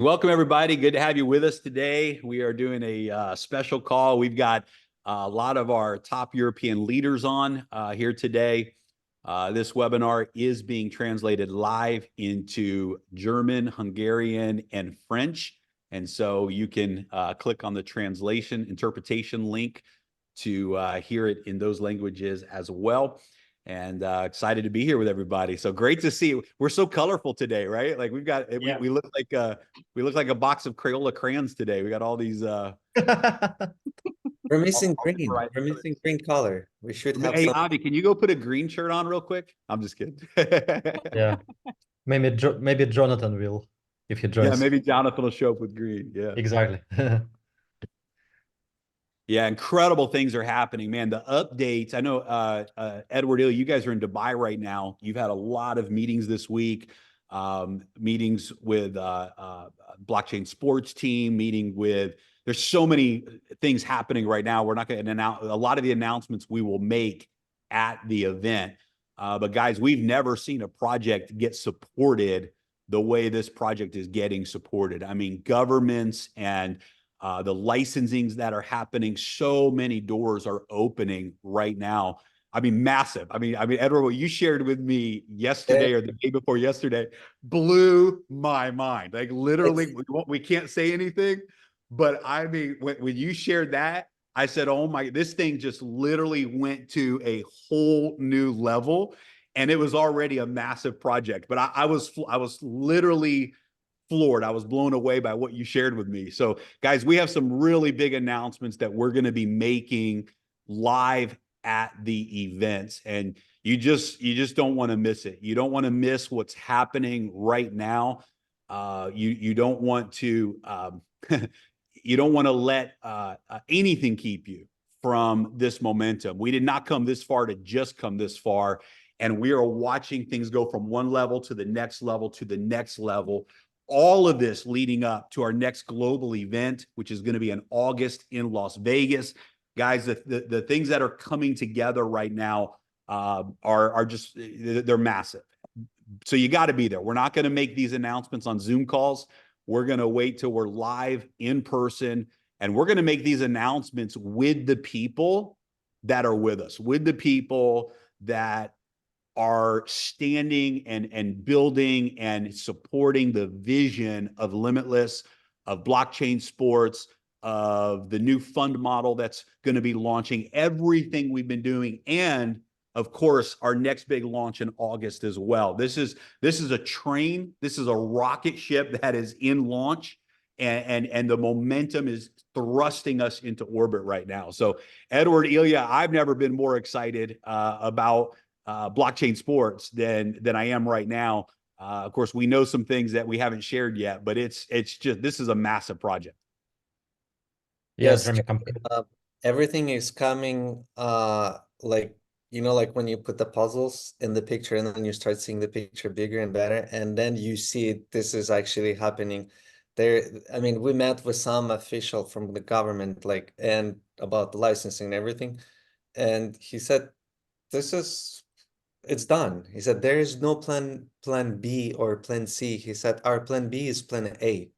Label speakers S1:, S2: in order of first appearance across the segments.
S1: Welcome, everybody. Good to have you with us today. We are doing a special call. We've got a lot of our top European leaders on here today. This webinar is being translated live into German, Hungarian, and French. And so you can click on the translation interpretation link to hear it in those languages as well. And excited to be here with everybody. So great to see you. We're so colorful today, right? Like we've got we look like a box of Crayola crayons today. We got all these
S2: We're missing green. We're missing green color. We should have
S1: Hey,
S2: some.
S1: Avi, can you go put a green shirt on real quick? I'm just kidding.
S3: Yeah, maybe Jonathan will if he
S1: Yeah,
S3: joins.
S1: maybe Jonathan will show up with green. Yeah.
S3: Exactly.
S1: Yeah, incredible things are happening, man. The updates. I know, Edward Ill, you guys are in Dubai right now. You've had a lot of meetings this week, meetings with blockchain sports team, meeting with. There's so many things happening right now. We're not going to announce a lot of the announcements we will make at the event. But guys, we've never seen a project get supported the way this project is getting supported. I mean, governments and the licensings that are happening, so many doors are opening right now. I mean, massive. I mean, Edward, what you shared with me yesterday or the day before yesterday blew my mind. Like literally, we can't say anything, but I mean, when you shared that, I said, "Oh my!" This thing just literally went to a whole new level, and it was already a massive project. But I was literally floored. I was blown away by what you shared with me. So, guys, we have some really big announcements that we're going to be making live at the events, and you just don't want to miss it. You don't want to miss what's happening right now. You don't want to you don't want to let anything keep you from this momentum. We did not come this far to just come this far, and we are watching things go from one level to the next level to the next level. All of this leading up to our next global event, which is going to be in August in Las Vegas. Guys, the things that are coming together right now are just, they're massive. So you got to be there. We're not going to make these announcements on Zoom calls. We're going to wait till we're live in person, and we're going to make these announcements with the people that are with us, with the people that are standing and building and supporting the vision of Limitless, of blockchain sports, of the new fund model that's going to be launching, everything we've been doing, and of course our next big launch in August as well. This is a train, this is a rocket ship that is in launch, and the momentum is thrusting us into orbit right now. So Edward, Ilya, I've never been more excited about blockchain sports than I am right now. Of course, we know some things that we haven't shared yet, but it's just, this is a massive project.
S2: Yes, everything is coming like like when you put the puzzles in the picture and then you start seeing the picture bigger and better, and then you see this is actually happening there. I mean, we met with some official from the government, like, and about the licensing and everything, and he said it's done. He said there is no plan B or plan C. He said our plan B is plan A.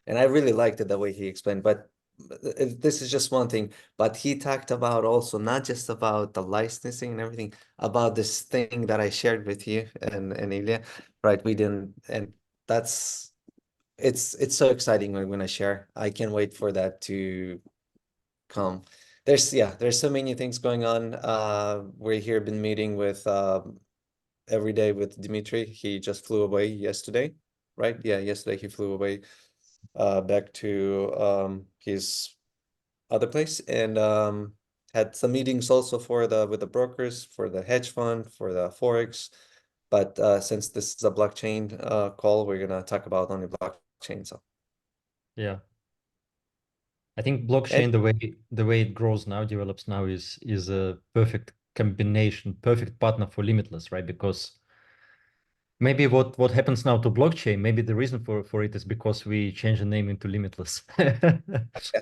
S2: And I really liked it the way he explained, but this is just one thing. But he talked about also not just about the licensing and everything, about this thing that I shared with you and Ilya, right? We didn't, and that's it's so exciting when I share. I can't wait for that to come. There's so many things going on. We're here been meeting with every day with Dimitri. He just flew away yesterday, right? Yeah, yesterday he flew away back to his other place, and had some meetings also for with the brokers, for the hedge fund, for the forex. But since this is a blockchain call, we're gonna talk about only blockchain. So
S3: Yeah, I think blockchain, the way it grows now, develops now, is a perfect combination, perfect partner for Limitless, right? Because maybe what happens now to blockchain, maybe the reason for it is because we changed the name into Limitless.
S2: I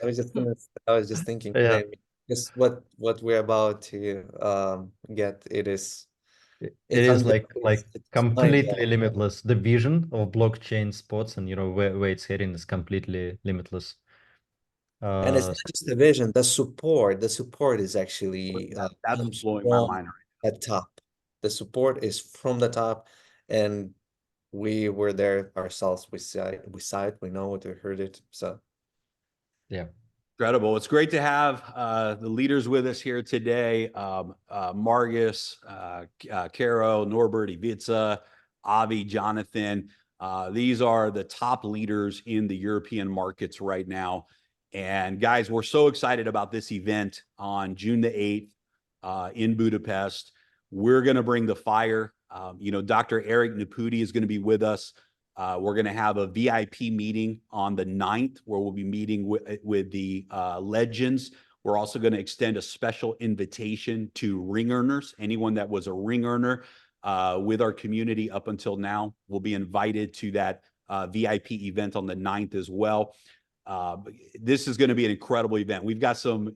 S2: was just thinking
S3: Yeah.
S2: today, just what we're about to get, it is
S3: It
S2: It's
S3: is
S2: unbelievable.
S3: like
S2: It's
S3: completely
S2: mind-blowing.
S3: limitless. The vision of blockchain sports and where it's heading is completely limitless.
S2: And it's
S3: Uh,
S2: not just the vision, the support. The support is actually
S1: That's what's
S2: comes
S1: blowing my
S2: from
S1: mind.
S2: the top. The support is from the top, and we were there ourselves. We saw it, we know it, we heard it. So
S3: yeah.
S1: Incredible. It's great to have the leaders with us here today. Margus, Caro, Norbert, Ivica, Avi, Jonathan. These are the top leaders in the European markets right now. And guys, we're so excited about this event on June the 8th in Budapest. We're going to bring the fire. Dr. Eric Naputi is going to be with us. We're going to have a VIP meeting on the 9th where we'll be meeting with the legends. We're also going to extend a special invitation to ring earners. Anyone that was a ring earner with our community up until now will be invited to that VIP event on the 9th as well. This is going to be an incredible event. We've got some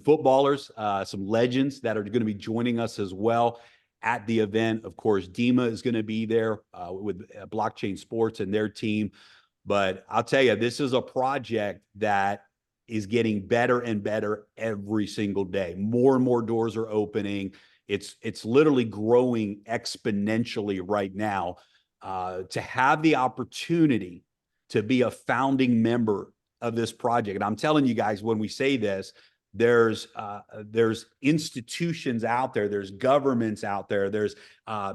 S1: footballers, some legends that are going to be joining us as well at the event. Of course, Dima is going to be there with Blockchain Sports and their team. But I'll tell you, this is a project that is getting better and better every single day. More and more doors are opening. It's literally growing exponentially right now. To have the opportunity to be a founding member of this project, and I'm telling you guys, when we say this, there's institutions out there, there's governments out there, there's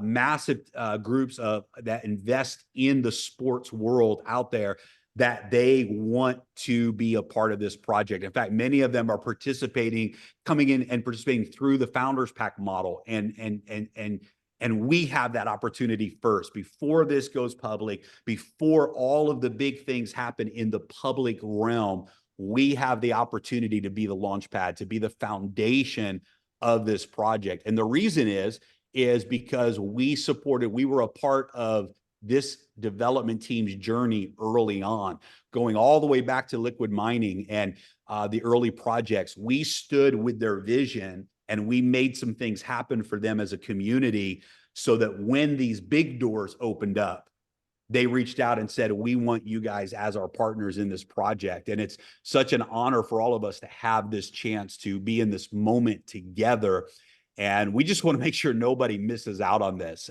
S1: massive groups that invest in the sports world out there that they want to be a part of this project. In fact, many of them are coming in and participating through the Founders Pack model, and we have that opportunity first before this goes public, before all of the big things happen in the public realm. We have the opportunity to be the launch pad, to be the foundation of this project. And the reason is because we were a part of this development team's journey early on, going all the way back to liquid mining and the early projects. We stood with their vision and we made some things happen for them as a community so that when these big doors opened up, they reached out and said, we want you guys as our partners in this project. And it's such an honor for all of us to have this chance to be in this moment together. And we just want to make sure nobody misses out on this.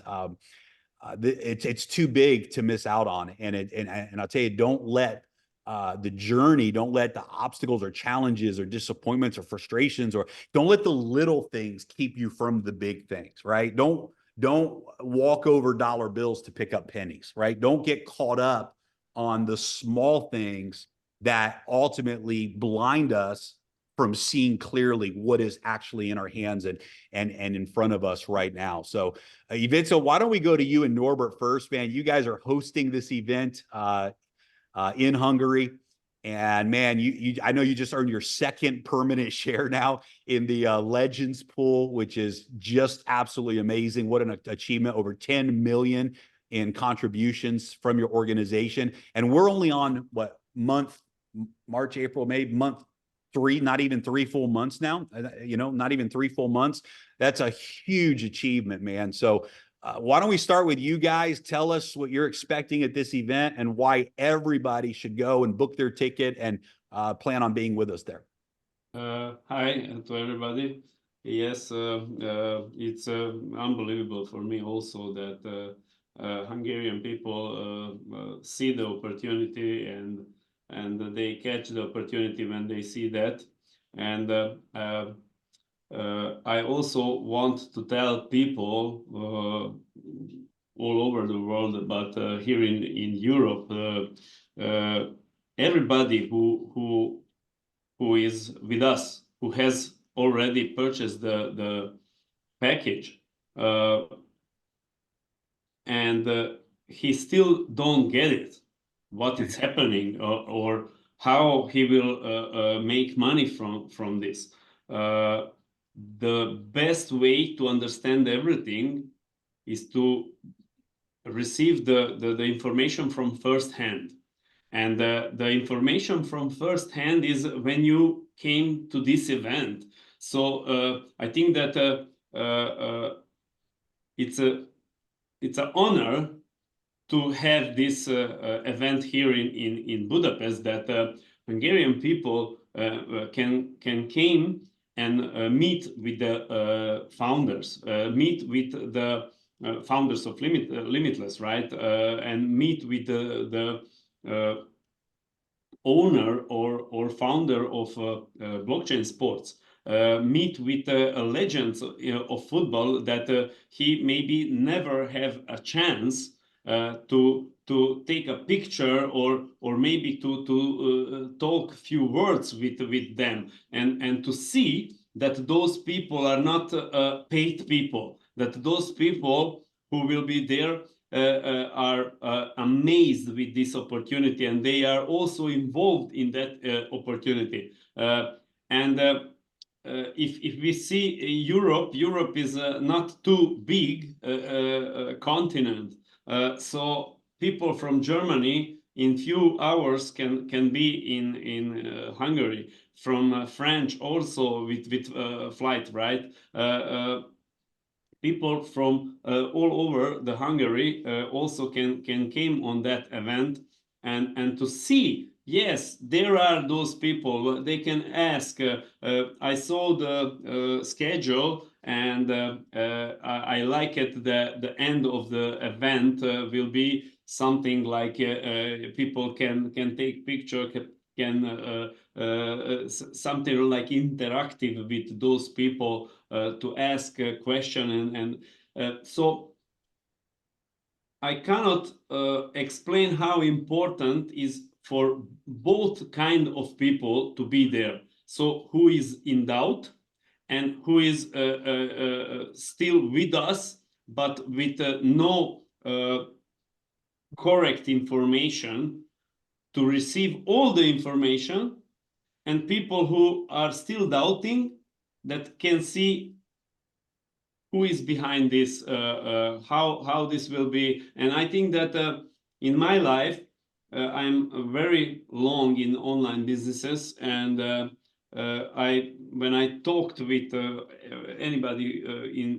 S1: It's too big to miss out on. And I'll tell you, don't let the journey, don't let the obstacles or challenges or disappointments or frustrations, or don't let the little things keep you from the big things, right? Don't walk over dollar bills to pick up pennies, right? Don't get caught up on the small things that ultimately blind us from seeing clearly what is actually in our hands and in front of us right now. So, Ivica, why don't we go to you and Norbert first, man? You guys are hosting this event in Hungary. And man, I know you just earned your second permanent share now in the Legends pool, which is just absolutely amazing. What an achievement! Over 10 million in contributions from your organization, and we're only on what month? March, April, May, month 3, not even 3 full months now. Not even 3 full months. That's a huge achievement, man. So why don't we start with you guys? Tell us what you're expecting at this event and why everybody should go and book their ticket and plan on being with us there.
S4: Hi to everybody. Yes, it's unbelievable for me also that Hungarian people see the opportunity and they catch the opportunity when they see that. And I also want to tell people all over the world, but here in Europe, everybody who is with us, who has already purchased the package, and he still don't get it, what is happening, or how he will make money from this. The best way to understand everything is to receive the information from first hand. And the information from first hand is when you came to this event. So I think that it's an honor to have this event here in Budapest, that Hungarian people can came and meet with the founders, meet with the founders of Limitless, right? And meet with the owner or founder of blockchain sports. Meet with legends of football that he maybe never have a chance to take a picture or maybe to talk few words with them, and to see that those people are not paid people, that those people who will be there are amazed with this opportunity, and they are also involved in that opportunity. If we see Europe is not too big continent, so people from Germany in few hours can be in Hungary, from French also with flight, right? People from all over the Hungary also can came on that event, and to see, yes, there are those people. They can ask. I saw the schedule, and I like it. The end of the event will be something like people can take picture, can something like interactive with those people to ask a question, and so I cannot explain how important is for both kind of people to be there. So who is in doubt and who is still with us, but with no correct information, to receive all the information, and people who are still doubting, that can see who is behind this, how this will be. And I think that in my life, I'm very long in online businesses, and when I talked with anybody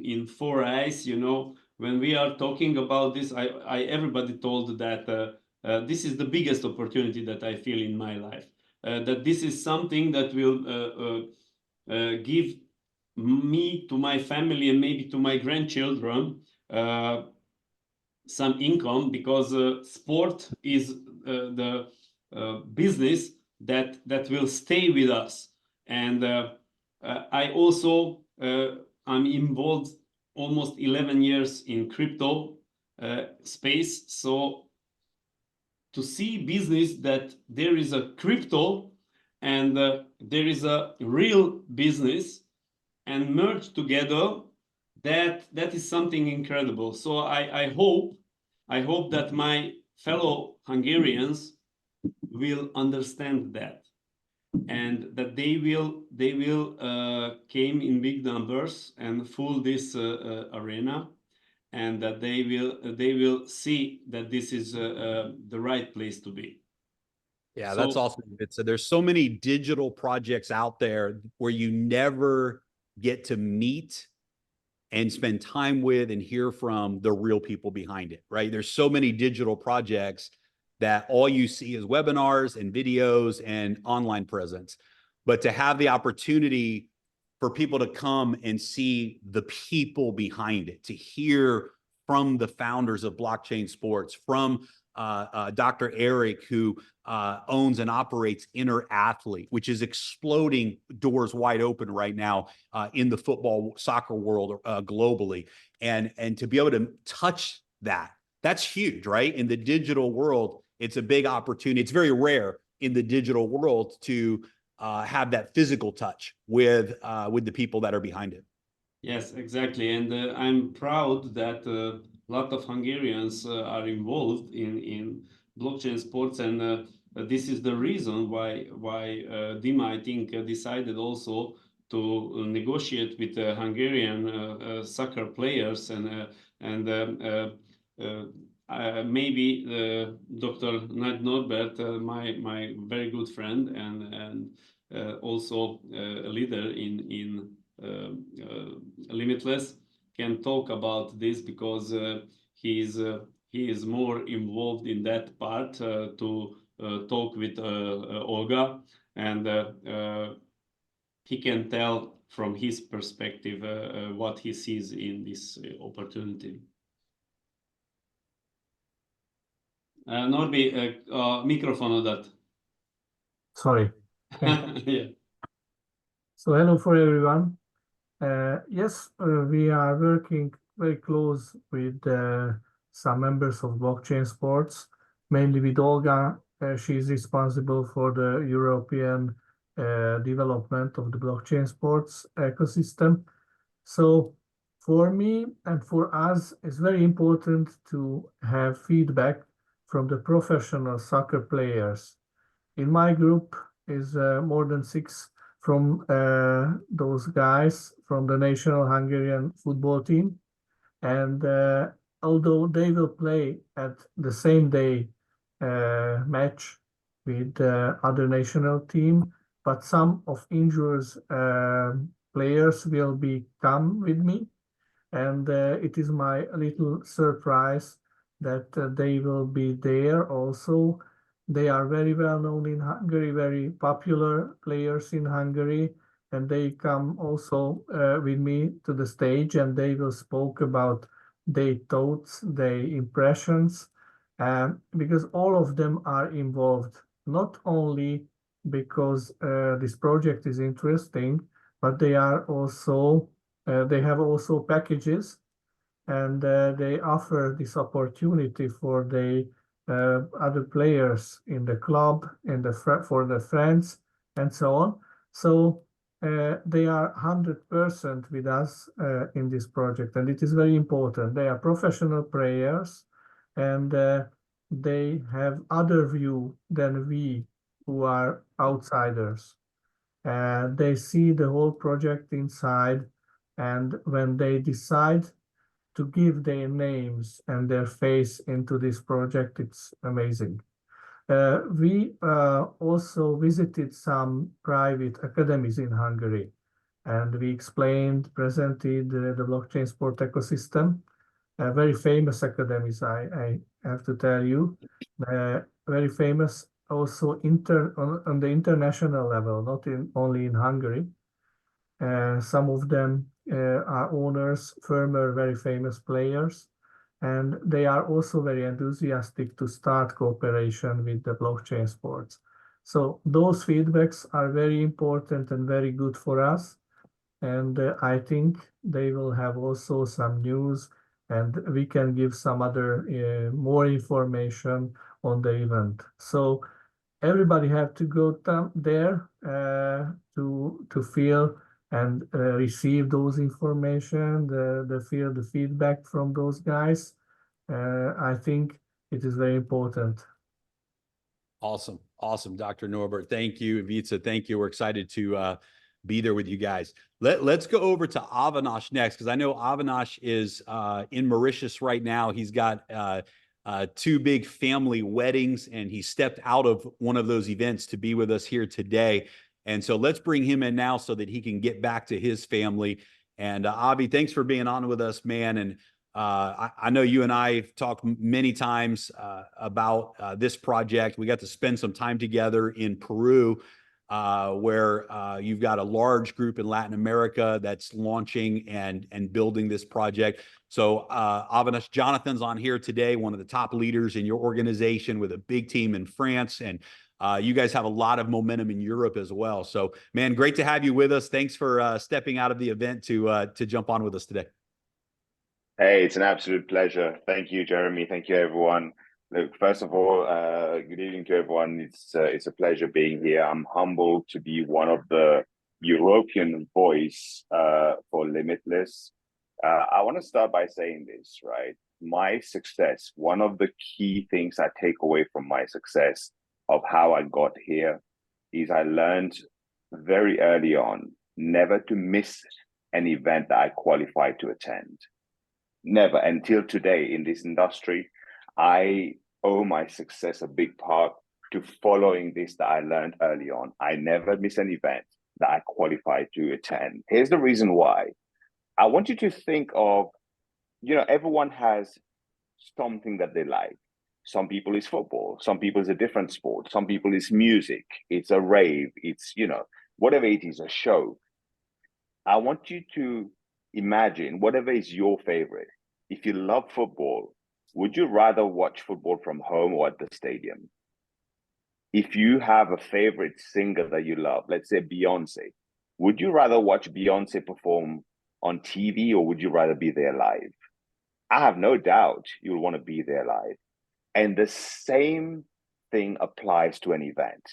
S4: in Four Eyes, when we are talking about this, everybody told that this is the biggest opportunity that I feel in my life. That this is something that will give me, to my family, and maybe to my grandchildren some income, because sport is the business that will stay with us. And I also I'm involved almost 11 years in crypto space. So to see business that there is a crypto and there is a real business, and merge together, that is something incredible. So I hope that my fellow Hungarians will understand that, and that they will came in big numbers and fill this arena, and that they will see that this is the right place to be.
S1: Yeah, that's awesome. There's so many digital projects out there where you never get to meet and spend time with and hear from the real people behind it, right? There's so many digital projects that all you see is webinars and videos and online presence. But to have the opportunity for people to come and see the people behind it, to hear from the founders of blockchain sports, from Dr. Eric, who owns and operates Inner Athlete, which is exploding doors wide open right now in the football, soccer world globally. And to be able to touch that's huge, right? In the digital world, it's a big opportunity. It's very rare in the digital world to have that physical touch with the people that are behind it.
S4: Yes, exactly. And I'm proud that a lot of Hungarians are involved in blockchain sports, and this is the reason why Dima, I think, decided also to negotiate with Hungarian soccer players, and maybe Dr. Nagy Norbert, my very good friend, and also a leader in Limitless. can talk about this because he is more involved in that part to talk with Olga, and he can tell from his perspective what he sees in this opportunity. Norbi, mikrofonodat.
S5: Sorry.
S4: Yeah.
S5: So hello for everyone. Yes, we are working very close with some members of blockchain sports, mainly with Olga. She is responsible for the European development of the blockchain sports ecosystem. So for me and for us, it's very important to have feedback from the professional soccer players. In my group is more than 6 from those guys from the national Hungarian football team. And although they will play at the same day match with other national team, but some of injured players will come with me. And it is my little surprise that they will be there also. They are very well known in Hungary, very popular players in Hungary, and they come also with me to the stage, and they will speak about their thoughts, their impressions, because all of them are involved, not only because this project is interesting, but they are also they have also packages, and they offer this opportunity for the other players in the club, for the friends, and so on. So they are 100% with us in this project, and it is very important. They are professional players, and they have other view than we, who are outsiders. They see the whole project inside, and when they decide to give their names and their face into this project, it's amazing. We also visited some private academies in Hungary, and we presented the blockchain sport ecosystem. Very famous academies, I have to tell you. Very famous also on the international level, not only in Hungary. Some of them are owners, former very famous players, and they are also very enthusiastic to start cooperation with the blockchain sports. So those feedbacks are very important and very good for us. And I think they will have also some news, and we can give some other more information on the event. So everybody have to go there to feel and receive those information, the feedback from those guys. I think it is very important.
S1: Awesome. Awesome. Dr. Norbert. Thank you. Ivica, thank you. We're excited to be there with you guys. Let's go over to Avinash next, because I know Avinash is in Mauritius right now. He's got 2 big family weddings, and he stepped out of one of those events to be with us here today. And so let's bring him in now so that he can get back to his family. And Avi, thanks for being on with us, man. And I know you and I have talked many times about this project. We got to spend some time together in Peru, where you've got a large group in Latin America that's launching and building this project. So Avinash, Jonathan's on here today, one of the top leaders in your organization with a big team in France. And you guys have a lot of momentum in Europe as well. So, man, great to have you with us. Thanks for stepping out of the event to jump on with us today.
S6: Hey, it's an absolute pleasure. Thank you, Jeremy. Thank you, everyone. Look, first of all, good evening to everyone. It's a pleasure being here. I'm humbled to be one of the European voice for Limitless. I want to start by saying this, right? My success, one of the key things I take away from my success of how I got here is I learned very early on never to miss an event that I qualified to attend. Never. Until today in this industry, I owe my success a big part to following this that I learned early on. I never miss an event that I qualified to attend. Here's the reason why. I want you to think of, everyone has something that they like. Some people is football, some people is a different sport, some people is music, it's a rave, it's, whatever it is, a show. I want you to imagine whatever is your favorite. If you love football, would you rather watch football from home or at the stadium? If you have a favorite singer that you love, let's say Beyonce, would you rather watch Beyonce perform on TV or would you rather be there live? I have no doubt you'll want to be there live. And the same thing applies to an event,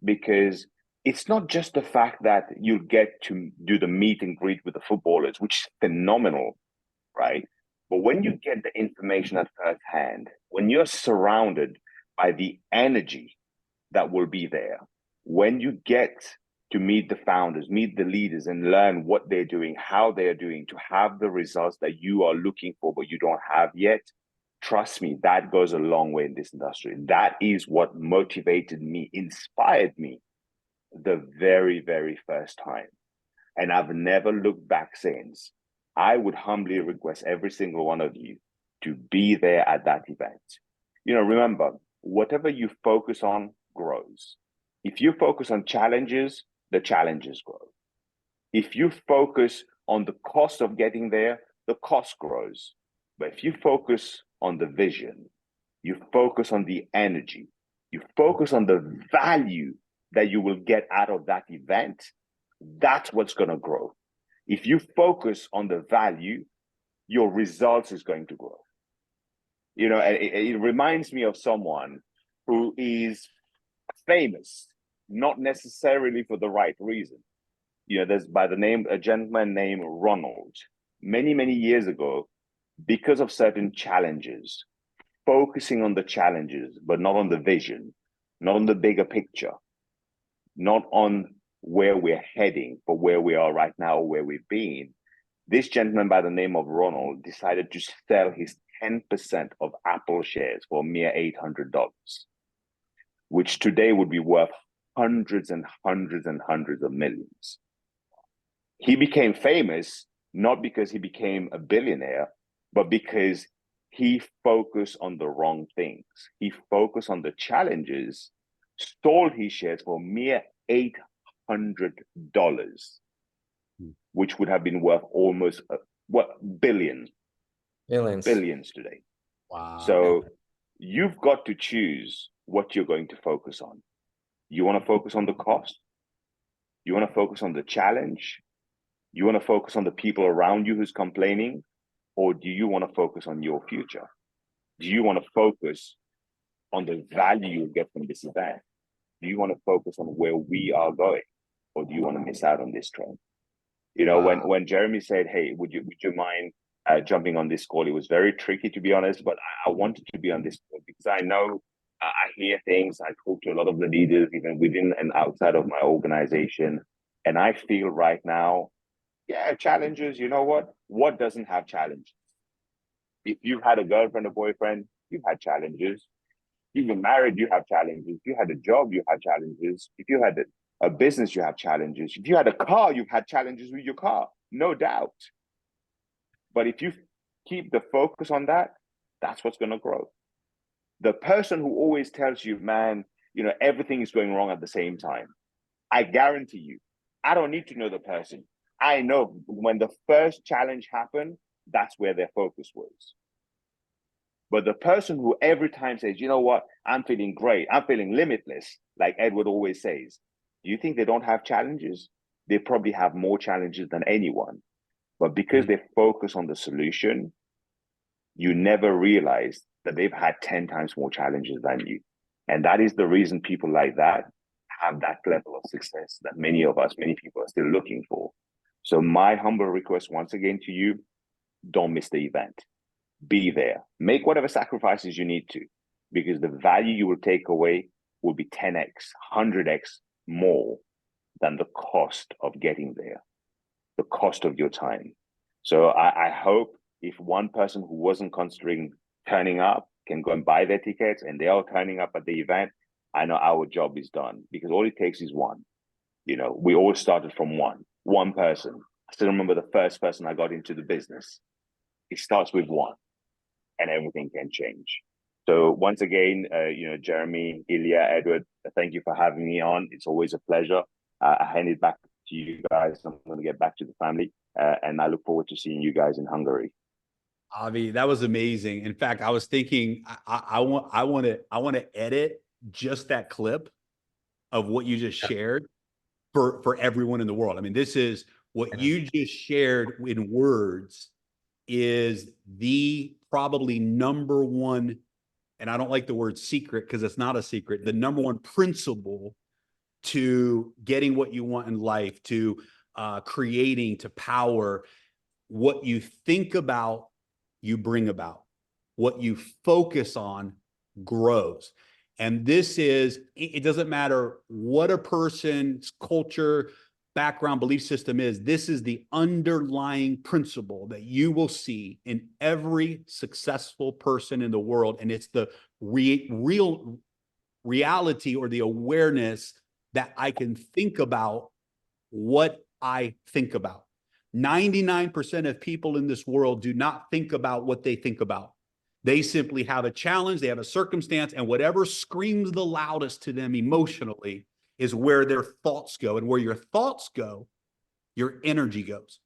S6: because it's not just the fact that you get to do the meet and greet with the footballers, which is phenomenal, right? But when you get the information at first hand, when you're surrounded by the energy that will be there, when you get to meet the founders, meet the leaders, and learn what they're doing, how they're doing, to have the results that you are looking for, but you don't have yet, trust me, that goes a long way in this industry. That is what motivated me, inspired me the very, very first time. And I've never looked back since. I would humbly request every single one of you to be there at that event. Remember, whatever you focus on grows. If you focus on challenges, the challenges grow. If you focus on the cost of getting there, the cost grows. But if you focus on the vision, you focus on the energy, you focus on the value that you will get out of that event, that's what's going to grow. If you focus on the value, your results is going to grow. It reminds me of someone who is famous, not necessarily for the right reason. There's a gentleman named Ronald. Many, many years ago, because of certain challenges, focusing on the challenges, but not on the vision, not on the bigger picture, not on where we're heading, but where we are right now, where we've been. This gentleman by the name of Ronald decided to sell his 10% of Apple shares for a mere $800, which today would be worth hundreds and hundreds and hundreds of millions. He became famous not because he became a billionaire, but because he focused on the wrong things. He focused on the challenges, sold his shares for a mere $800, which would have been worth almost billions today.
S1: Wow.
S6: So you've got to choose what you're going to focus on. You want to focus on the cost? You want to focus on the challenge? You want to focus on the people around you who's complaining? Or do you want to focus on your future? Do you want to focus on the value you get from this event? Do you want to focus on where we are going? Or do you want to miss out on this trend?
S1: Wow.
S6: When Jeremy said, hey, would you mind jumping on this call? It was very tricky, to be honest, but I wanted to be on this call because I know I hear things. I talk to a lot of the leaders, even within and outside of my organization. And I feel right now, challenges, you know what? What doesn't have challenges? If you've had a girlfriend or boyfriend, you've had challenges. If you're married, you have challenges. If you had a job, you have challenges. If you had a business, you have challenges. If you had a car, you've had challenges with your car, no doubt. But if you keep the focus on that, that's what's going to grow. The person who always tells you, man, everything is going wrong at the same time, I guarantee you, I don't need to know the person. I know when the first challenge happened, that's where their focus was. But the person who every time says, you know what, I'm feeling great, I'm feeling limitless, like Edward always says, do you think they don't have challenges? They probably have more challenges than anyone. But because they focus on the solution, you never realize that they've had 10 times more challenges than you. And that is the reason people like that have that level of success that many people are still looking for. So my humble request once again to you, don't miss the event. Be there. Make whatever sacrifices you need to, because the value you will take away will be 10x, 100x more than the cost of getting there, the cost of your time. So I hope if one person who wasn't considering turning up can go and buy their tickets and they are turning up at the event, I know our job is done, because all it takes is one. We all started from one person. I still remember the first person I got into the business. It starts with one, and everything can change. So once again, Jeremy, Ilya, Edward, thank you for having me on. It's always a pleasure. I hand it back to you guys. I'm going to get back to the family, and I look forward to seeing you guys in Hungary.
S1: Avi, that was amazing. In fact, I was thinking I want to edit just that clip of what you just shared for everyone in the world. I mean, this is what you just shared in words is the probably number one, and I don't like the word secret because it's not a secret, the number one principle to getting what you want in life, to creating, to power. What you think about, you bring about. What you focus on grows. And this is, it doesn't matter what a person's culture, background, belief system is. This is the underlying principle that you will see in every successful person in the world. And it's the real reality or the awareness that I can think about what I think about. 99% of people in this world do not think about what they think about. They simply have a challenge, they have a circumstance, and whatever screams the loudest to them emotionally is where their thoughts go. And where your thoughts go, your energy goes.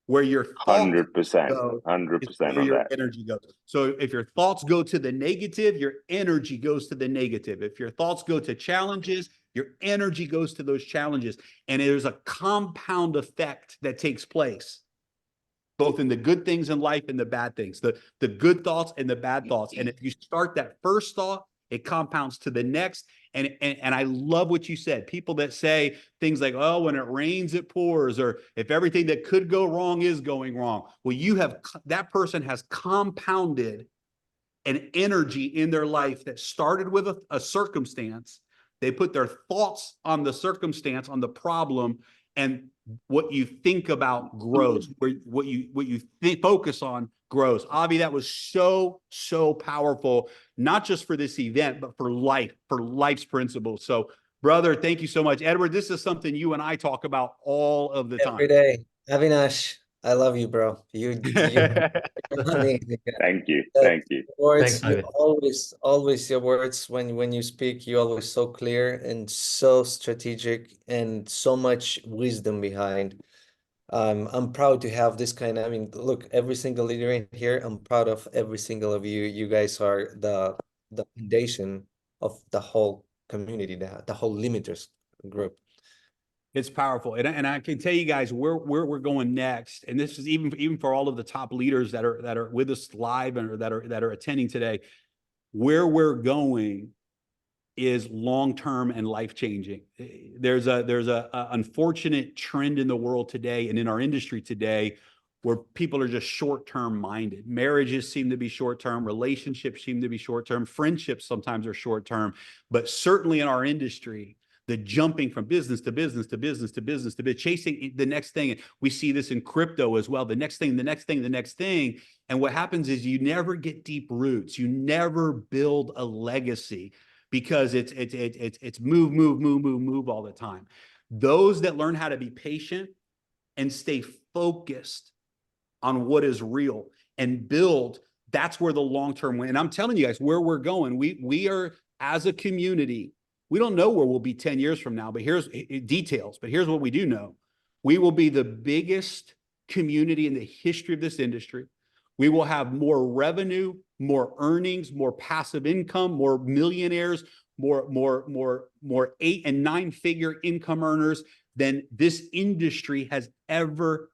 S1: Where your thoughts
S6: 100%,
S1: go
S6: 100%
S1: is where
S6: on
S1: your
S6: that.
S1: energy goes. So if your thoughts go to the negative, your energy goes to the negative. If your thoughts go to challenges, your energy goes to those challenges. And there's a compound effect that takes place, both in the good things in life and the bad things, the good thoughts and the bad thoughts. And if you start that first thought, it compounds to the next. And I love what you said. People that say things like, oh, when it rains, it pours, or if everything that could go wrong is going wrong. Well, that person has compounded an energy in their life that started with a circumstance. They put their thoughts on the circumstance, on the problem, and what you think about grows. What you focus on grows. Avi, that was so powerful, not just for this event, but for life's principles. So, brother, thank you so much. Edward, this is something you and I talk about all of the time.
S2: Every day. Avinash, I love you, bro. You're amazing.
S6: Thank you.
S2: The
S6: Thank you.
S2: words,
S3: Thanks,
S2: you
S3: Avi.
S2: always your words when you speak, you always so clear and so strategic and so much wisdom behind. I'm proud to have this kind of, I mean, look, every single leader in here, I'm proud of every single of you. You guys are the foundation of the whole community, the whole limiters group.
S1: It's powerful. And I can tell you guys where we're going next. And this is even for all of the top leaders that are with us live and that are attending today. Where we're going is long-term and life-changing. There's a unfortunate trend in the world today and in our industry today where people are just short-term minded. Marriages seem to be short-term, relationships seem to be short-term, friendships sometimes are short-term, but certainly in our industry, the jumping from business to business to business to business to chasing the next thing. We see this in crypto as well. The next thing, the next thing, the next thing. And what happens is you never get deep roots. You never build a legacy because it's move all the time. Those that learn how to be patient and stay focused on what is real and build, that's where the long-term win. And I'm telling you guys where we're going. We are, as a community, we don't know where we'll be 10 years from now, but here's details. But here's what we do know. We will be the biggest community in the history of this industry. We will have more revenue, more earnings, more passive income, more millionaires, more 8- and 9-figure income earners than this industry has ever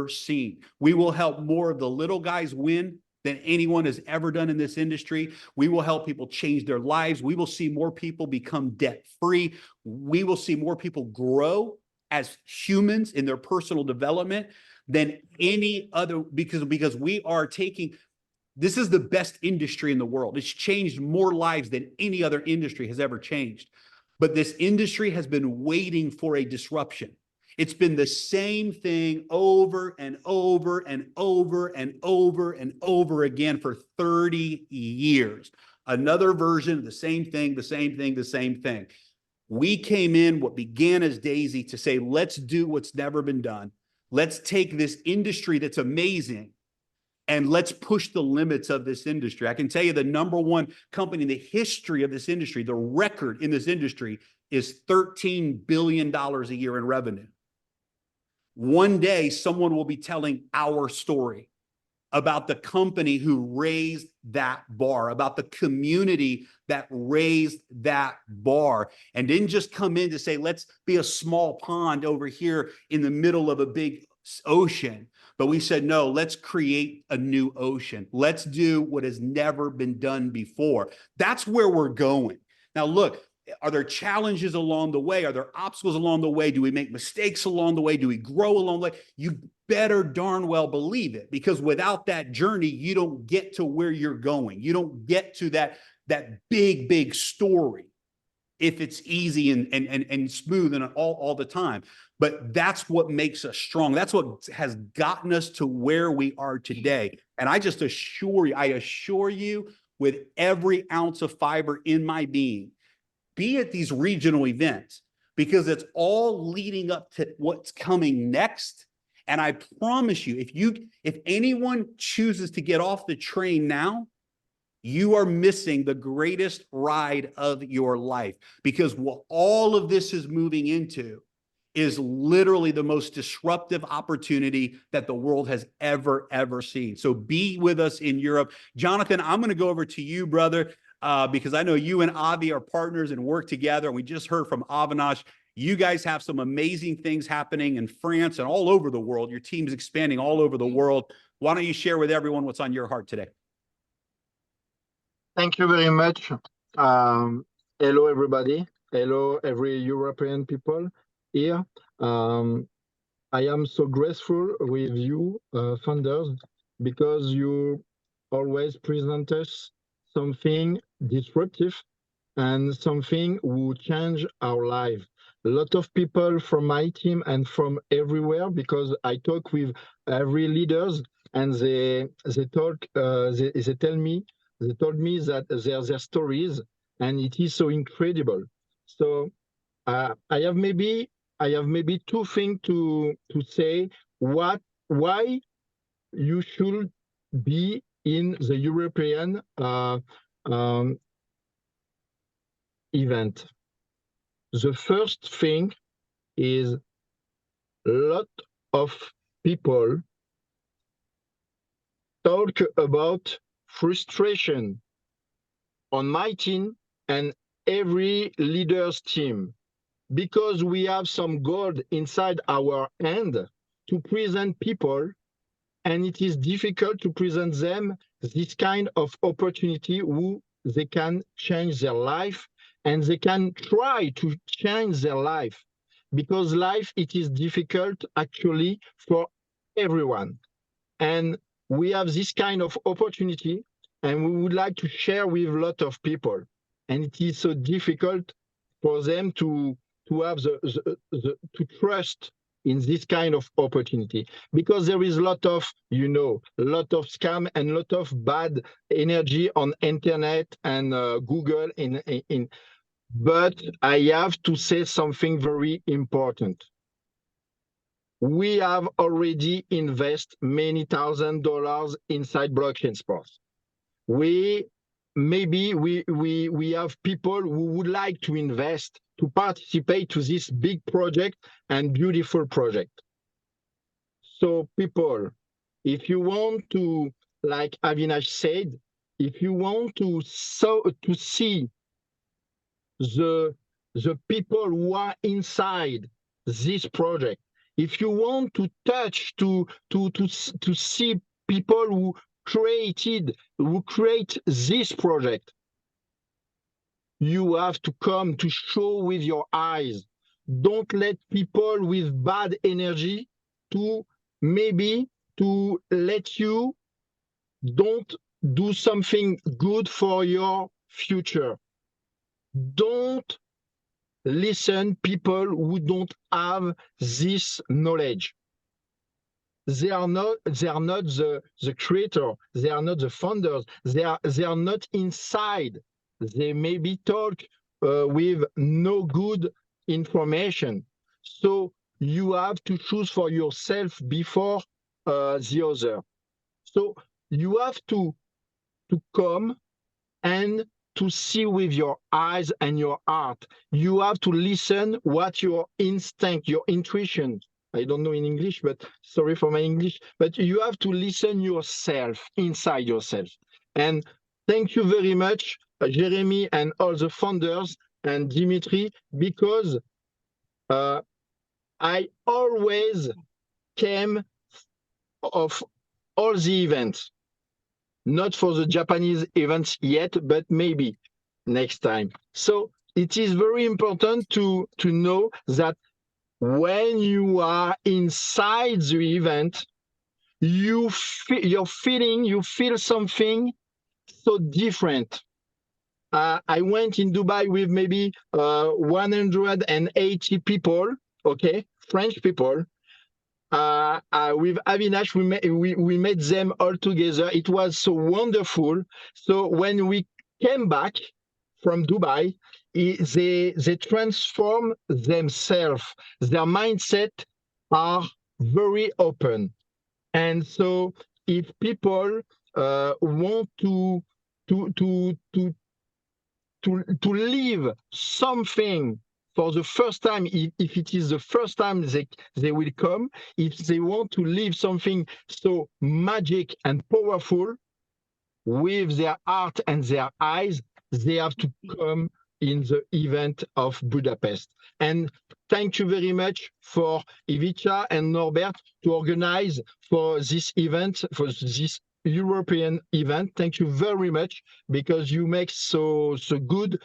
S1: seen. We will help more of the little guys win than anyone has ever done in this industry. We will help people change their lives. We will see more people become debt-free. We will see more people grow as humans in their personal development than any other, because we are taking, this is the best industry in the world. It's changed more lives than any other industry has ever changed. But this industry has been waiting for a disruption. It's been the same thing over and over and over and over and over again for 30 years. Another version of the same thing, the same thing, the same thing. We came in what began as Daisy to say, let's do what's never been done. Let's take this industry that's amazing and let's push the limits of this industry. I can tell you the number one company in the history of this industry, the record in this industry is $13 billion a year in revenue. One day, someone will be telling our story about the company who raised that bar, about the community that raised that bar, and didn't just come in to say, let's be a small pond over here in the middle of a big ocean. But we said, no, let's create a new ocean. Let's do what has never been done before. That's where we're going. Now, look, are there challenges along the way? Are there obstacles along the way? Do we make mistakes along the way? Do we grow along the way? You better darn well believe it, because without that journey, you don't get to where you're going. You don't get to that big, big story if it's easy and smooth and all the time. But that's what makes us strong. That's what has gotten us to where we are today. And I assure you with every ounce of fiber in my being, be at these regional events, because it's all leading up to what's coming next. And I promise you, if anyone chooses to get off the train now, you are missing the greatest ride of your life, because what all of this is moving into is literally the most disruptive opportunity that the world has ever seen. So be with us in Europe. Jonathan, I'm going to go over to you, brother, because I know you and Avi are partners and work together. And we just heard from Avinash. You guys have some amazing things happening in France and all over the world. Your team's expanding all over the world. Why don't you share with everyone what's on your heart today?
S7: Thank you very much. Hello, everybody. Hello, every European people here. I am so grateful with you, founders, because you always present us something disruptive and something will change our life. A lot of people from my team and from everywhere, because I talk with every leaders, and they told me that their stories, and it is so incredible. So I have maybe two things to say why you should be in the European event. The first thing is a lot of people talk about frustration on my team and every leader's team, because we have some gold inside our hand to present people, and it is difficult to present them this kind of opportunity who they can change their life, and they can try to change their life, because life, it is difficult actually for everyone. And we have this kind of opportunity, and we would like to share with a lot of people. And it is so difficult for them to have to trust in this kind of opportunity, because there is a lot of scam and a lot of bad energy on internet and Google but I have to say something very important. We have already invested many $1,000s inside blockchain sports. We have people who would like to invest to participate to this big project and beautiful project. So people, if you want to, like Avinash said, if you want to see the people who are inside this project, if you want to touch, to see people who create this project, you have to come to show with your eyes. Don't let people with bad energy to let you don't do something good for your future. Don't listen people who don't have this knowledge. They are not the creator. They are not the founders. They are not inside. They maybe talk with no good information. So you have to choose for yourself before the other. So you have to come and to see with your eyes and your heart. You have to listen what your instinct, your intuition, I don't know in English, but sorry for my English, but you have to listen yourself, inside yourself. And thank you very much, Jeremy and all the founders and Dimitri, because I always came of all the events. Not for the Japanese events yet, but maybe next time. So it is very important to know that when you are inside the event, you feel something so different. I went in Dubai with maybe 180 people, okay, French people. With Avinash, we met them all together. It was so wonderful. So when we came back from Dubai, they transform themselves. Their mindset are very open. And so if people want to live something for the first time, if it is the first time they will come, if they want to live something so magic and powerful with their heart and their eyes, they have to come in the event of Budapest. And thank you very much for Ivica and Norbert to organize for this event, for this European event. Thank you very much, because you make so good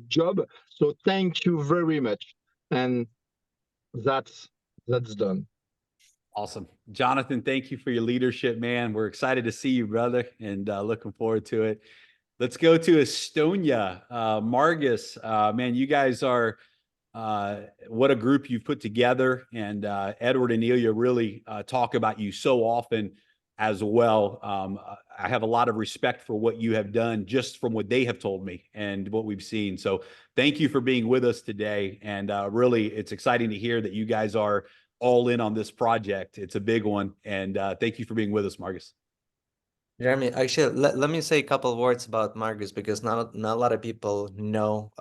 S7: job. So thank you very much. And that's done.
S1: Awesome. Jonathan, thank you for your leadership, man. We're excited to see you, brother, and looking forward to it. Let's go to Estonia. Margus, man, you guys are, what a group you've put together. And Edward and Ilya really talk about you so often as well. I have a lot of respect for what you have done just from what they have told me and what we've seen. So thank you for being with us today. And really, it's exciting to hear that you guys are all in on this project. It's a big one. And thank you for being with us, Margus.
S2: Jeremy, actually, let me say a couple of words about Margus, because not a lot of people know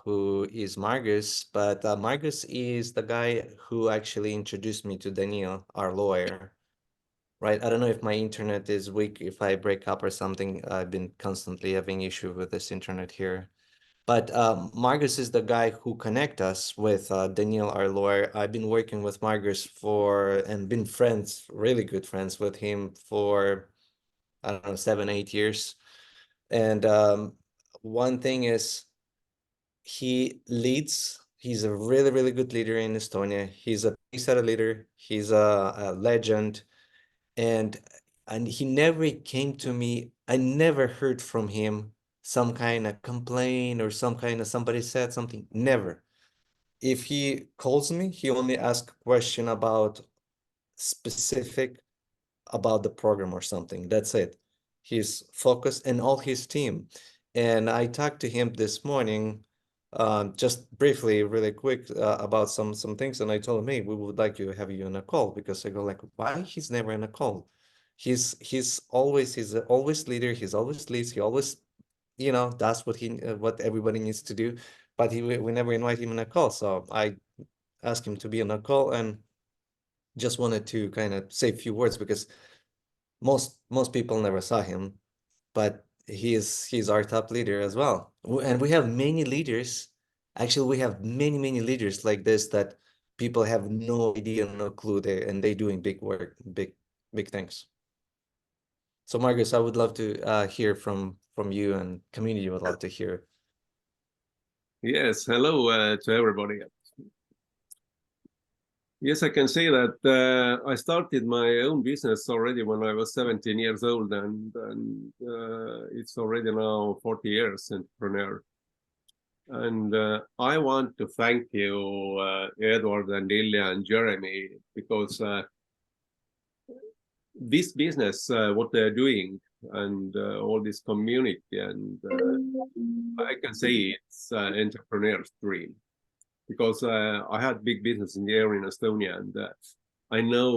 S2: who is Margus, but Margus is the guy who actually introduced me to Daniel, our lawyer. Right? I don't know if my internet is weak, if I break up or something. I've been constantly having issue with this internet here. But Margus is the guy who connect us with Daniel, our lawyer. I've been working with Margus and been friends, really good friends with him for, I don't know, 7-8 years. And one thing is, he leads. He's a really, really good leader in Estonia. He's a peace-out leader. He's a legend. And he never came to me. I never heard from him some kind of complaint or some kind of somebody said something. Never. If he calls me, he only asks a question about specific about the program or something. That's it. He's focused, and all his team. And I talked to him this morning, just briefly, really quick, about some things. And I told him, hey, we would like to have you on a call, because I go like, why he's never in a call? He's always leader. He's always leads. He always, does what everybody needs to do. But we never invite him in a call. So I asked him to be on a call, and just wanted to kind of say a few words, because most people never saw him, but he's our top leader as well. And we have many leaders. Actually, we have many leaders like this that people have no idea, no clue, and they doing big work, big things. So Margus, I would love to hear from you, and community would love to hear.
S4: Yes, hello to everybody. Yes, I can say that I started my own business already when I was 17 years old, and it's already now 40 years entrepreneur. And I want to thank you, Edward and Ilya and Jeremy, because this business, what they're doing, and all this community, and I can say it's an entrepreneur's dream.
S8: because I had big business in the area in Estonia, and I know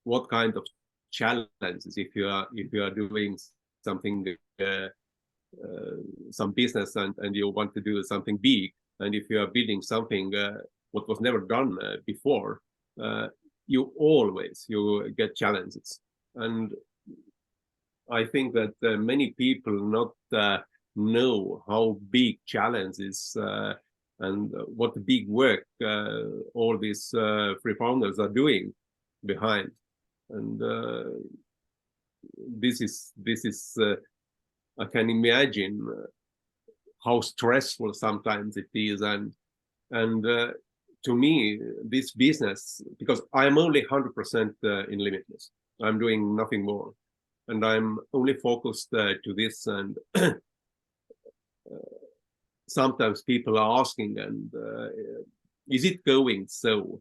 S8: what kind of challenges if you are doing something, some business, and you want to do something big, and if you are building something what was never done before, you get challenges. And I think that many people not know how big challenges and what big work all these free founders are doing behind. And this is I can imagine how stressful sometimes it is. And to me, this business, because I'm only 100% in Limitless, I'm doing nothing more, and I'm only focused to this. And sometimes people are asking, and is it going so?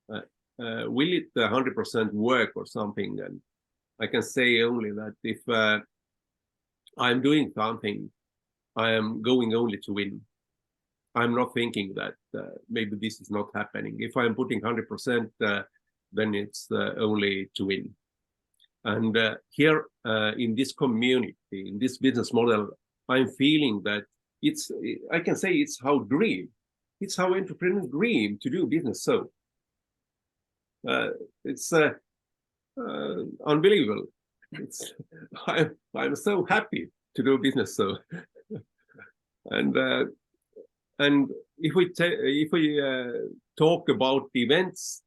S8: Will it 100% work or something? And I can say only that if I'm doing something, I am going only to win. I'm not thinking that maybe this is not happening. If I'm putting 100%, then it's only to win. And here in this community, in this business model, I'm feeling that I can say it's how entrepreneurs dream to do business. So it's unbelievable. I'm so happy to do business. So and if we talk about events,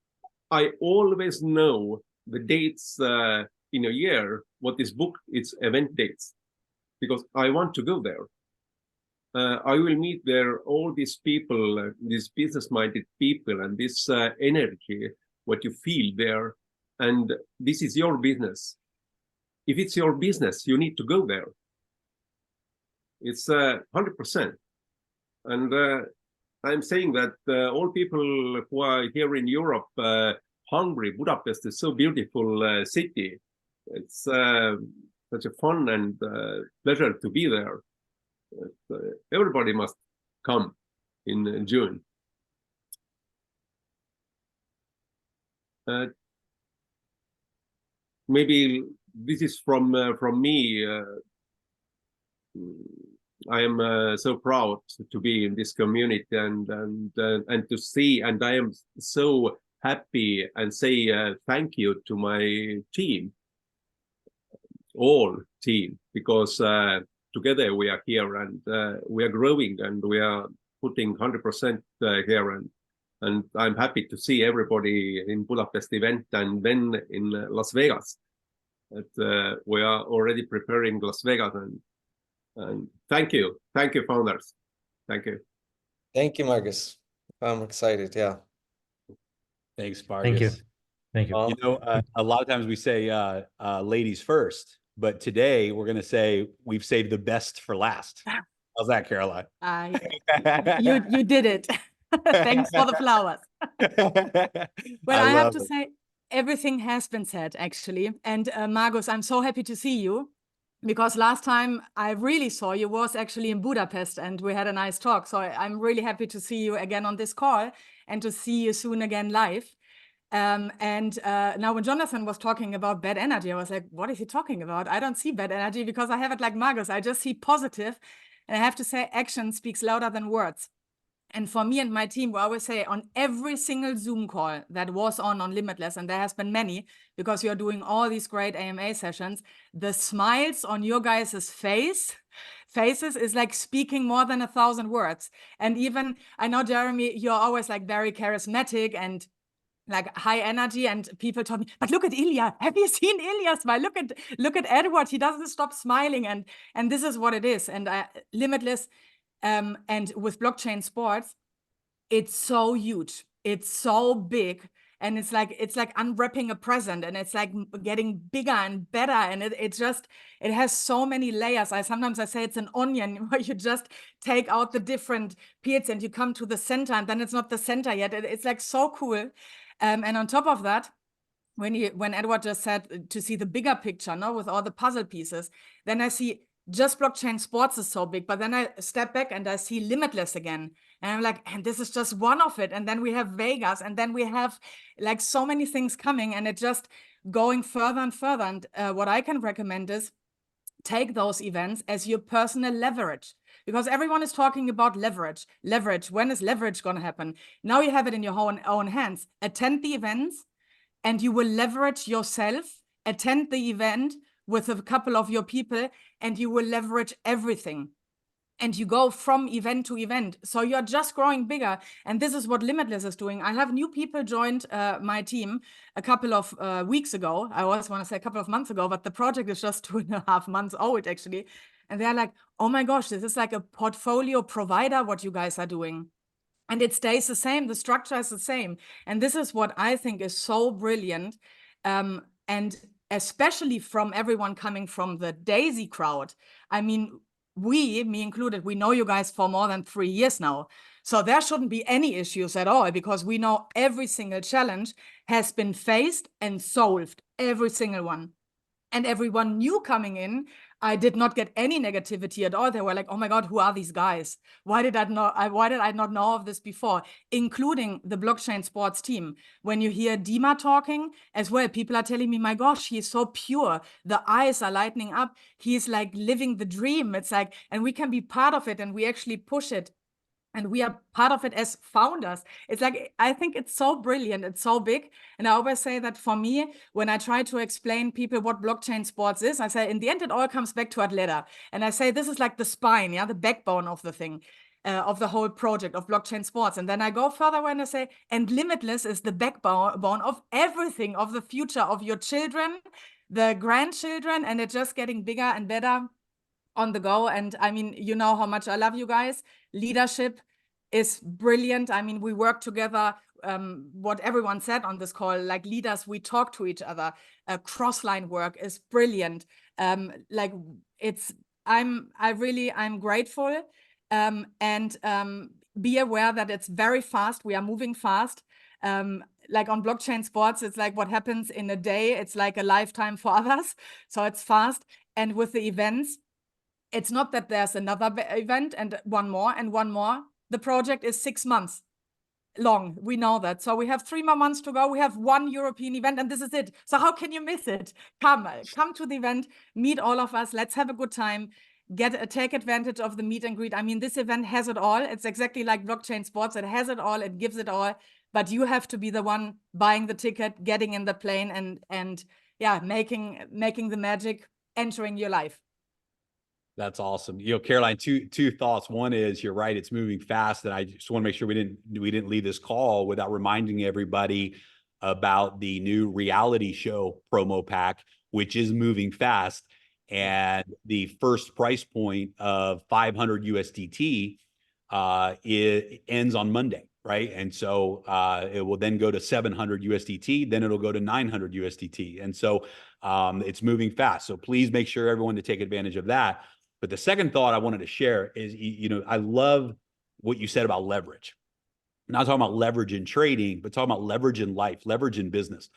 S8: I always know the dates in a year, what is booked, it's event dates, because I want to go there. I will meet there all these people, these business-minded people, and this energy, what you feel there. And this is your business. If it's your business, you need to go there. It's 100%. And I'm saying that all people who are here in Europe, Hungary, Budapest is so beautiful city. It's such a fun and pleasure to be there. Everybody must come in June. Maybe this is from me. I am so proud to be in this community and to see, and I am so happy and say thank you to my team, all team, because together we are here, and we are growing, and we are putting 100% here, and I'm happy to see everybody in Budapest event and then in Las Vegas. We are already preparing Las Vegas, and thank you, founders. Thank you.
S2: Thank you, Marcus. I'm excited. Yeah.
S1: Thanks, Marcus.
S3: Thank you.
S1: You know, a lot of times we say ladies first, but today we're going to say we've saved the best for last. How's that, Caroline?
S9: You did it. Thanks for the flowers. Well, I have to say, everything has been said, actually. And Marcus, I'm so happy to see you, because last time I really saw you was actually in Budapest, and we had a nice talk. So I'm really happy to see you again on this call and to see you soon again live. Now when Jonathan was talking about bad energy, I was like, what is he talking about? I don't see bad energy, because I have it like Marcus. I just see positive. And I have to say, action speaks louder than words. And for me and my team, we always say on every single Zoom call that was on Limitless, and there has been many, because you're doing all these great AMA sessions, the smiles on your guys' faces is like speaking more than 1,000 words. And even, I know, Jeremy, you're always like very charismatic and like high energy, and people told me, but look at Ilya. Have you seen Ilya smile? Look at Edward. He doesn't stop smiling. And this is what it is. And Limitless, and with blockchain sports, it's so huge, it's so big, and it's like unwrapping a present, and it's like getting bigger and better, and it has so many layers. Sometimes I say it's an onion, where you just take out the different pieces and you come to the center, and then it's not the center yet. It's like so cool. And on top of that, when Edward just said to see the bigger picture, no, with all the puzzle pieces, then I see just blockchain sports is so big, but then I step back and I see Limitless again. And I'm like, and this is just one of it. And then we have Vegas, and then we have like so many things coming, and it just going further and further. And what I can recommend is take those events as your personal leverage, because everyone is talking about leverage. Leverage, when is leverage going to happen? Now you have it in your own hands. Attend the events and you will leverage yourself. Attend the event with a couple of your people and you will leverage everything. And you go from event to event. So you're just growing bigger. And this is what Limitless is doing. I have new people joined my team a couple of weeks ago. I always want to say a couple of months ago, but the project is just 2.5 months old, actually. And they're like, oh my gosh, this is like a portfolio provider, what you guys are doing. And it stays the same. The structure is the same. And this is what I think is so brilliant. And especially from everyone coming from the Daisy crowd. I mean, me included, we know you guys for more than 3 years now. So there shouldn't be any issues at all, because we know every single challenge has been faced and solved, every single one. And everyone new coming in, I did not get any negativity at all. They were like, oh my God, who are these guys? Why did I not know of this before? Including the blockchain sports team. When you hear Dima talking as well, people are telling me, my gosh, he's so pure. The eyes are lighting up. He's like living the dream. It's like, and we can be part of it and we actually push it. And we are part of it as founders. It's like, I think it's so brilliant. It's so big. And I always say that for me, when I try to explain people what blockchain sports is, I say, in the end, it all comes back to Atleta. And I say, this is like the spine, yeah, the backbone of the thing, of the whole project of blockchain sports. And then I go further when I say, and Limitless is the backbone of everything, of the future of your children, the grandchildren, and it's just getting bigger and better on the go. And I mean, you know how much I love you guys. Leadership is brilliant. I mean, we work together, what everyone said on this call, like leaders, we talk to each other. Cross-line work is brilliant. Like I'm grateful. And be aware that it's very fast. We are moving fast. Like on blockchain sports, it's like what happens in a day. It's like a lifetime for others. So it's fast. And with the events, it's not that there's another event and one more and one more. The project is 6 months long. We know that. So we have 3 more months to go. We have one European event and this is it. So how can you miss it? Come to the event, meet all of us. Let's have a good time. Take advantage of the meet and greet. I mean, this event has it all. It's exactly like blockchain sports. It has it all. It gives it all. But you have to be the one buying the ticket, getting in the plane and yeah, making the magic, entering your life.
S1: That's awesome. You know, Caroline, two thoughts. One is you're right, it's moving fast. And I just want to make sure we didn't leave this call without reminding everybody about the new reality show promo pack, which is moving fast. And the first price point of 500 USDT it ends on Monday, right? And so it will then go to 700 USDT, then it'll go to 900 USDT. And so it's moving fast. So please make sure everyone to take advantage of that. But the second thought I wanted to share is, you know, I love what you said about leverage. I'm not talking about leverage in trading, but talking about leverage in life, leverage in business.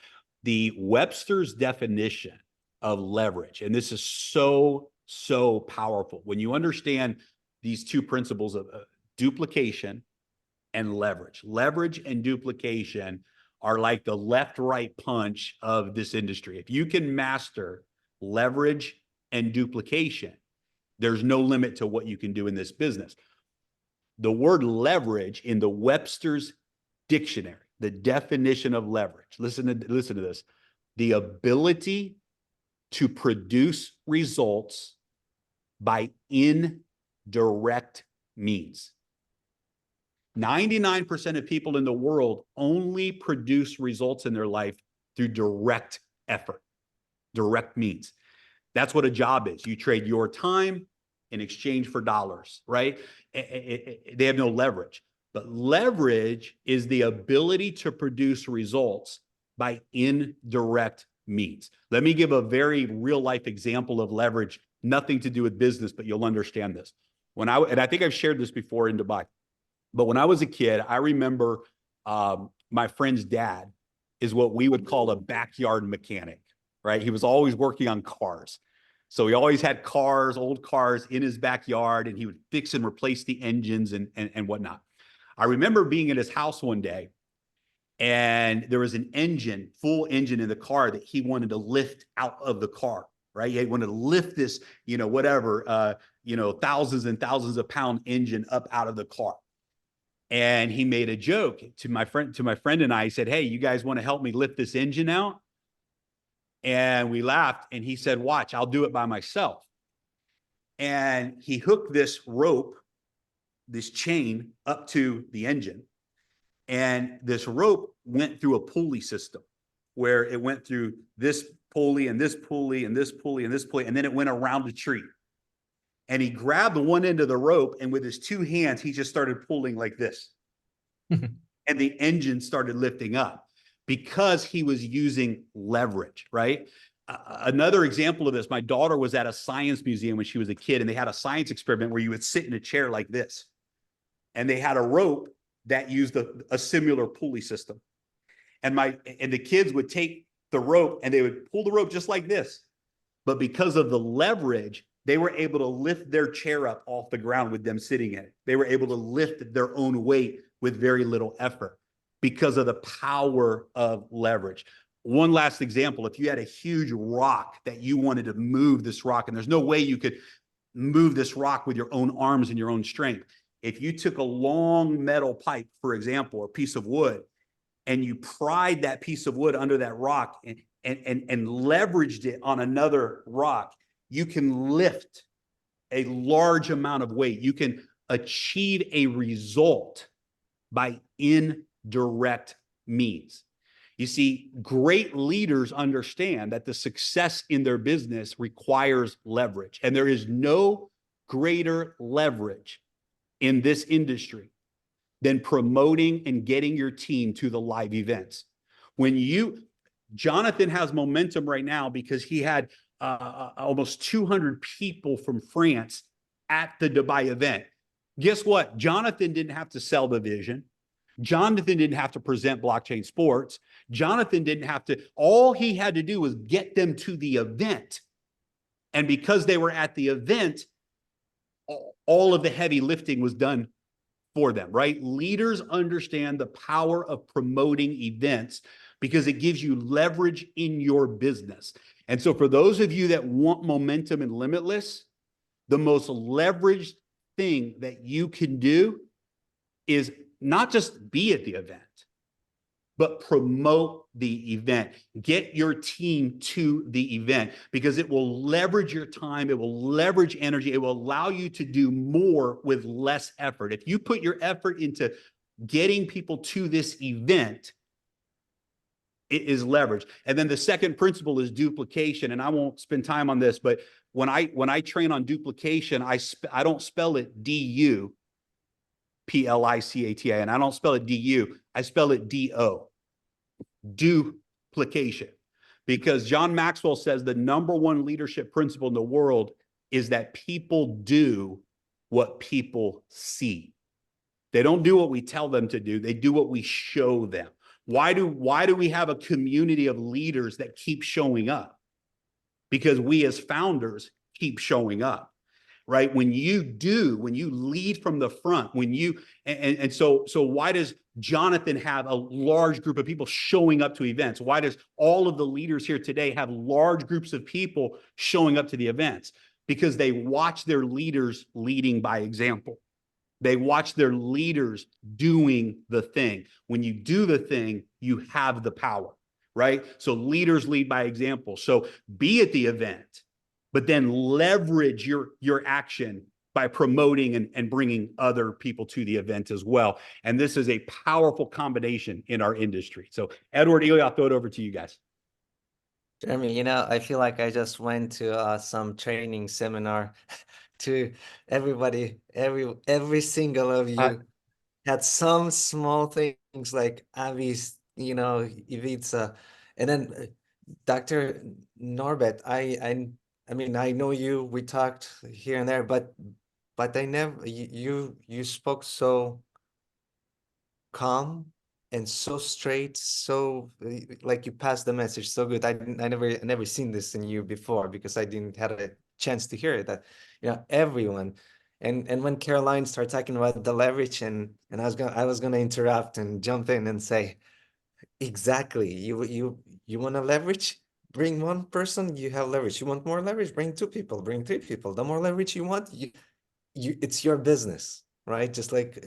S1: The Webster's definition of leverage, and this is so powerful. When you understand these two principles of duplication and leverage. Leverage and duplication are like the left-right punch of this industry. If you can master leverage and duplication, there's no limit to what you can do in this business. The word leverage in the Webster's dictionary, the definition of leverage, listen to this, the ability to produce results by indirect means. 99% of people in the world only produce results in their life through direct effort, direct means. That's what a job is. You trade your time in exchange for dollars, right? They have no leverage. But leverage is the ability to produce results by indirect means. Let me give a very real life example of leverage, nothing to do with business, but you'll understand this. And I think I've shared this before in Dubai, but when I was a kid, I remember my friend's dad is what we would call a backyard mechanic, right? He was always working on cars. So he always had cars, old cars in his backyard, and he would fix and replace the engines and whatnot. I remember being at his house one day, and there was an engine, full engine in the car that he wanted to lift out of the car, right? He wanted to lift this, whatever, thousands and thousands of pound engine up out of the car. And he made a joke to my friend and I. He said, "Hey, you guys want to help me lift this engine out?" And we laughed, and he said, "Watch, I'll do it by myself." And he hooked this rope, this chain, up to the engine. And this rope went through a pulley system where it went through this pulley and this pulley and this pulley and this pulley, and then it went around the tree. And he grabbed the one end of the rope, and with his two hands, he just started pulling like this. And the engine started lifting up because he was using leverage, right? Another example of this, my daughter was at a science museum when she was a kid, and they had a science experiment where you would sit in a chair like this. And they had a rope that used a similar pulley system. And the kids would take the rope and they would pull the rope just like this. But because of the leverage, they were able to lift their chair up off the ground with them sitting in it. They were able to lift their own weight with very little effort because of the power of leverage. One last example, if you had a huge rock that you wanted to move this rock, and there's no way you could move this rock with your own arms and your own strength. If you took a long metal pipe, for example, or piece of wood, and you pried that piece of wood under that rock and leveraged it on another rock, you can lift a large amount of weight. You can achieve a result by indirect means. You see, great leaders understand that the success in their business requires leverage, and there is no greater leverage in this industry than promoting and getting your team to the live events. Jonathan has momentum right now because he had almost 200 people from France at the Dubai event. Guess what? Jonathan didn't have to sell the vision. Jonathan didn't have to present blockchain sports. Jonathan didn't have to, all he had to do was get them to the event. And because they were at the event, all of the heavy lifting was done for them, right? Leaders understand the power of promoting events because it gives you leverage in your business. And so for those of you that want momentum and limitless, the most leveraged thing that you can do is not just be at the event, but promote the event. Get your team to the event because it will leverage your time. It will leverage energy. It will allow you to do more with less effort. If you put your effort into getting people to this event, it is leverage. And then the second principle is duplication. And I won't spend time on this, but when I train on duplication, I don't spell it D-U, P-L-I-C-A-T-I, and I don't spell it D-U, I spell it D-O, duplication. Because John Maxwell says the number one leadership principle in the world is that people do what people see. They don't do what we tell them to do. They do what we show them. Why do we have a community of leaders that keep showing up? Because we as founders keep showing up. Right? When you lead from the front, so why does Jonathan have a large group of people showing up to events? Why does all of the leaders here today have large groups of people showing up to the events? Because they watch their leaders leading by example. They watch their leaders doing the thing. When you do the thing, you have the power, right? So leaders lead by example. So be at the event, but then leverage your action by promoting and bringing other people to the event as well. And this is a powerful combination in our industry. So Edward, Ilya, I'll throw it over to you guys.
S2: Jeremy, I feel like I just went to some training seminar to everybody, every single of you had some small things like Avis, Ivica, and then Dr. Norbert, I mean, I know you, we talked here and there, but I never, you spoke so calm and so straight, so like you passed the message so good. I never seen this in you before because I didn't have chance to hear it, that, you know, everyone. And when Caroline started talking about the leverage, and I was gonna interrupt and jump in and say, exactly, you want to leverage? Bring one person, you have leverage. You want more leverage? Bring 2 people, bring 3 people. The more leverage you want, it's your business, right? Just like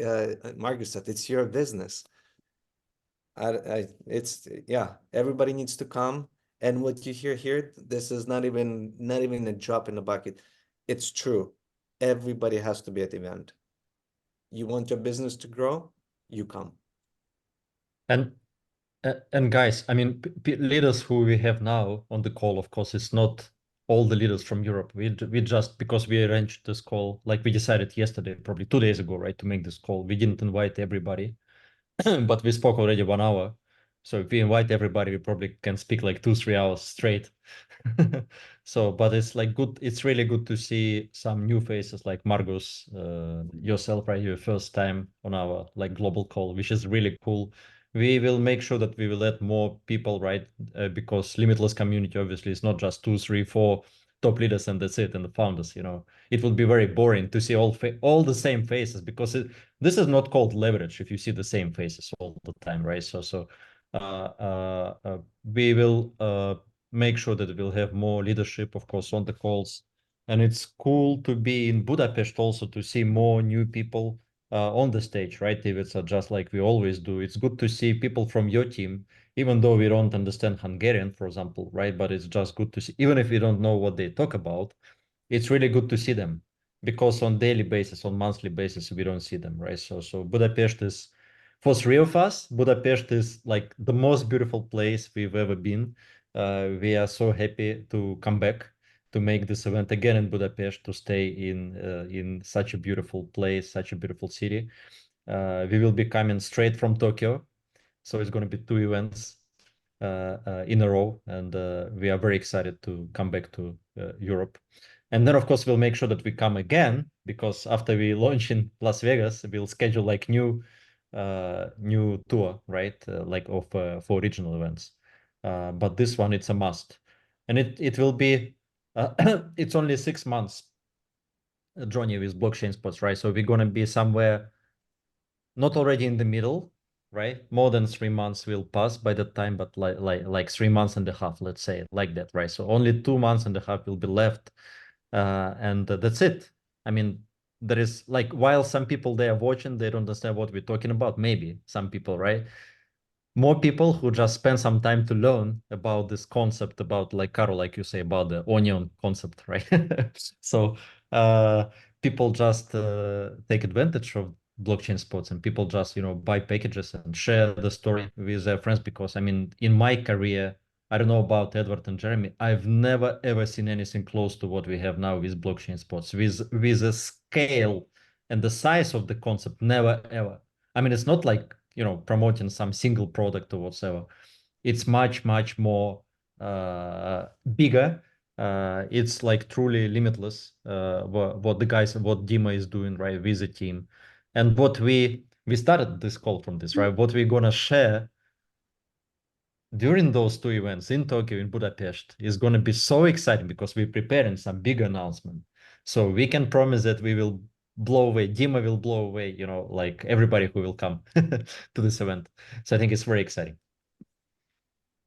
S2: Marcus said, it's your business. Yeah, everybody needs to come. And what you hear here, this is not even a drop in the bucket. It's true. Everybody has to be at the event. You want your business to grow, you come.
S3: And guys, I mean, leaders who we have now on the call, of course, it's not all the leaders from Europe. We just, because we arranged this call, like we decided yesterday, probably 2 days ago, right, to make this call. We didn't invite everybody, but we spoke already 1 hour. So if we invite everybody, we probably can speak like 2-3 hours straight. So, but it's like good. It's really good to see some new faces like Margus, yourself, right? Your first time on our like global call, which is really cool. We will make sure that we will let more people, right? Because Limitless community obviously is not just 2, 3, 4 top leaders and that's it, and the founders. You know, it would be very boring to see all the same faces, because this is not called leverage if you see the same faces all the time, right? So we will make sure that we'll have more leadership, of course, on the calls. And it's cool to be in Budapest also, to see more new people on the stage, right, David? So just like we always do, it's good to see people from your team, even though we don't understand Hungarian, for example, right? But it's just good to see, even if we don't know what they talk about, it's really good to see them, because on daily basis, on monthly basis, we don't see them, right? So Budapest is, for 3 of us, Budapest is like the most beautiful place we've ever been. We are so happy to come back to make this event again in Budapest, to stay in such a beautiful place, such a beautiful city. We will be coming straight from Tokyo, so it's going to be 2 events in a row, and we are very excited to come back to Europe. And then, of course, we'll make sure that we come again, because after we launch in Las Vegas, we'll schedule like new tour, right? Like for regional events. But this one, it's a must. And it will be, it's only 6 months journey with blockchain spots, right? So we're going to be somewhere not already in the middle, right? More than 3 months will pass by the time, but like 3 months and a half, let's say, like that, right? So only 2 months and a half will be left. And that's it. I mean, there is like, while some people they are watching, they don't understand what we're talking about. Maybe some people, right? More people who just spend some time to learn about this concept, about, like Carol, like you say, about the onion concept, right? So people just take advantage of blockchain spots, and people just, you know, buy packages and share the story with their friends. Because I mean, in my career, I don't know about Edward and Jeremy, I've never ever seen anything close to what we have now with blockchain spots, with the scale and the size of the concept. Never ever. I mean, it's not like, you know, promoting some single product or whatsoever. It's much more bigger. It's like truly limitless. What the guys, what Dima is doing, right, with the team, and what we started this call from this, right? What we're gonna share during those 2 events in Tokyo, in Budapest, is going to be so exciting, because we're preparing some big announcement. So we can promise that we will blow away, Dima will blow away, you know, like everybody who will come to this event. So I think it's very exciting.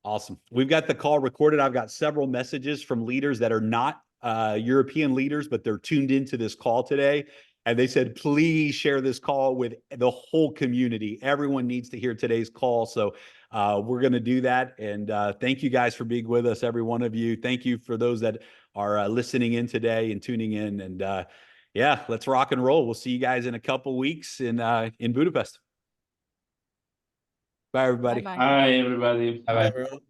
S1: Awesome. We've got the call recorded. I've got several messages from leaders that are not European leaders, but they're tuned into this call today. And they said, please share this call with the whole community. Everyone needs to hear today's call. So we're going to do that. And thank you guys for being with us, every one of you. Thank you for those that are listening in today and tuning in. And yeah, let's rock and roll. We'll see you guys in a couple weeks in Budapest. Bye, everybody.
S9: Bye-bye.
S4: Hi, everybody.
S2: Bye, everyone.